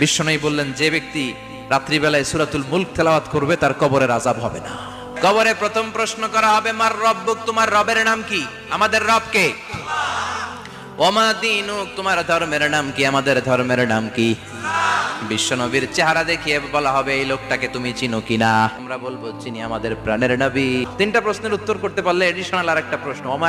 বিশ্বনবী বললেন, যে ব্যক্তি রাত্রিবেলায় সূরাতুল মুলক তেলাওয়াত করবে তার কবরের আযাব হবে না। কবরে প্রথম প্রশ্ন করা হবে, মার রব্বুক, তোমার রবের নাম কি? আমাদের রব কে? ওমা দীনুক, তোমার ধর্মের নাম কি? আমাদের ধর্মের নাম কি? বিশ্বনবীর চেহারা দেখিয়ে বলা হবে, এই লোকটাকে তুমি চিনো কিনা? আমরা বলবো চিনি, আমাদের প্রাণের নবী। তিনটা প্রশ্নের উত্তর করতে পারলে এডিশনাল আর একটা প্রশ্ন, ওমা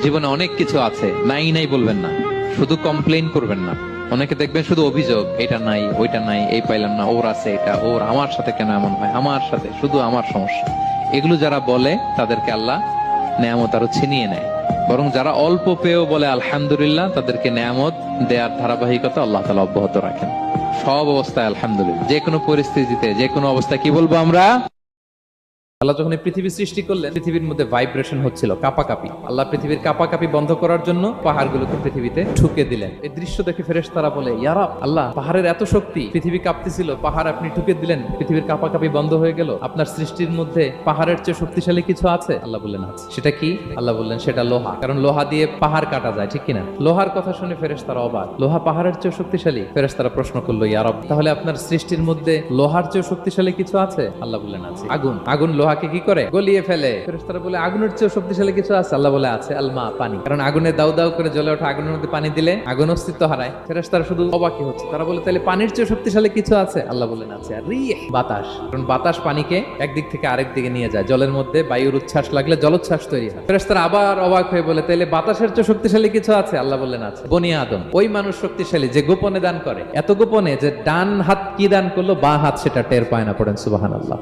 জীবনে অনেক কিছু আছে, নাই নাই বলবেন না, শুধু কমপ্লেইন করবেন না। অনেকে দেখবেন শুধু অভিযোগ, এটা নাই ওইটা নাই, এই পাইলাম না, ওর আছে এটা, ওর, আমার সাথে কেন এমন হয়, আমার সাথে শুধু আমার সমস্যা। এগুলো যারা বলে তাদেরকে আল্লাহ নেয়ামত আরো ছিনিয়ে নেয়। বরং যারা অল্প পেয়েও বলে আলহামদুলিল্লাহ, তাদেরকে নেয়ামত দেওয়ার ধারাবাহিকতা আল্লাহ তাআলা অব্যাহত রাখেন। সব অবস্থায় আলহামদুলিল্লাহ, যে কোনো পরিস্থিতিতে, যে কোনো অবস্থায় কি বলবো আমরা? আল্লাহ যখন এই পৃথিবী সৃষ্টি করলেন, পৃথিবীর মধ্যে ভাইব্রেশন হচ্ছিল, কাঁপাকাঁপি। আল্লাহ পৃথিবীর কাঁপাকাঁপি বন্ধ করার জন্য পাহাড়গুলোকে পৃথিবীতে ঠুকে দিলেন। এই দৃশ্য দেখে ফেরেশতারা বলে, ইয়া রাব, আল্লাহ, পাহাড়ের এত শক্তি, পৃথিবী কাঁপতেছিল, পাহাড় আপনি ঠুকে দিলেন, পৃথিবীর কাঁপাকাঁপি বন্ধ হয়ে গেল। আপনার সৃষ্টির মধ্যে পাহাড়ের চেয়ে শক্তিশালী কিছু আছে? আল্লাহ বললেন আছে। সেটা কি? আল্লাহ বললেন সেটা লোহা, কারণ লোহা দিয়ে পাহাড় কাটা যায়, ঠিক কিনা? লোহার কথা শুনে ফেরেশতারা অবাক, লোহা পাহাড়ের চেয়ে শক্তিশালী? ফেরেশতারা প্রশ্ন করলো, ইয়া রাব, তাহলে আপনার সৃষ্টির মধ্যে লোহার চেয়ে শক্তিশালী কিছু আছে? আল্লাহ বললেন আছে। আগুন, আগুন লোহাকে কি করে? গলিয়ে ফেলে। ফেরেশতারা বলে, আগুনের চেয়ে শক্তিশালী কিছু আছে? আল্লাহ বলে আছে, আলমা, পানি। কারণ আগুনে দাউ দাউ করে জ্বলে ওঠা আগুনের মধ্যে পানি দিলে আগুন অস্তিত্ব হারায়। ফেরেশতারা শুধু অবাকই হচ্ছে। তারা বলে, তাহলে পানির চেয়ে শক্তিশালী কিছু আছে? আল্লাহ বলেন আছে। আর রিহ, বাতাস, কারণ বাতাস পানিকে একদিক থেকে আরেক দিকে নিয়ে যায়। জলের মধ্যে বায়ুর উচ্ছ্বাস লাগলে জলোচ্ছ্বাস তৈরি হয়। ফেরেশতারা আবার অবাক হয়ে বলে, তাহলে বাতাসের চেয়ে শক্তিশালী কিছু আছে? আল্লাহ বললেন আছে। বনি আদম, ওই মানুষ শক্তিশালী যে গোপনে দান করে, এত গোপনে যে ডান হাত কি দান করলো, বাঁ হাত সেটা টের পায় না। পড়েন সুবহানাল্লাহ।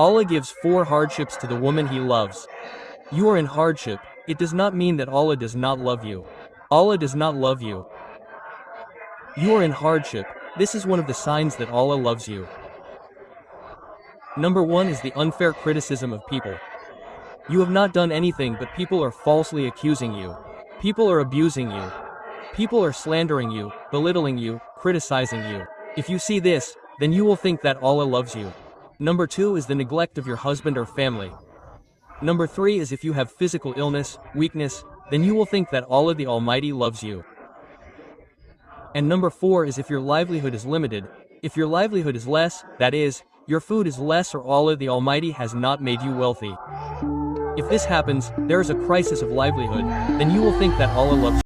Allah gives 4 hardships to the woman he loves. You are in hardship, it does not mean that Allah does not love you. Allah does not love you. You are in hardship, this is one of the signs that Allah loves you. Number 1 is the unfair criticism of people. You have not done anything, but people are falsely accusing you. People are abusing you. People are slandering you, belittling you, criticizing you. If you see this, then you will think that Allah loves you. Number 2 is the neglect of your husband or family. Number 3 is if you have physical illness, weakness, then you will think that Allah the Almighty loves you. And number 4 is if your livelihood is limited. If your livelihood is less, that is, your food is less, or Allah the Almighty has not made you wealthy. If this happens, there is a crisis of livelihood, then you will think that Allah loves you.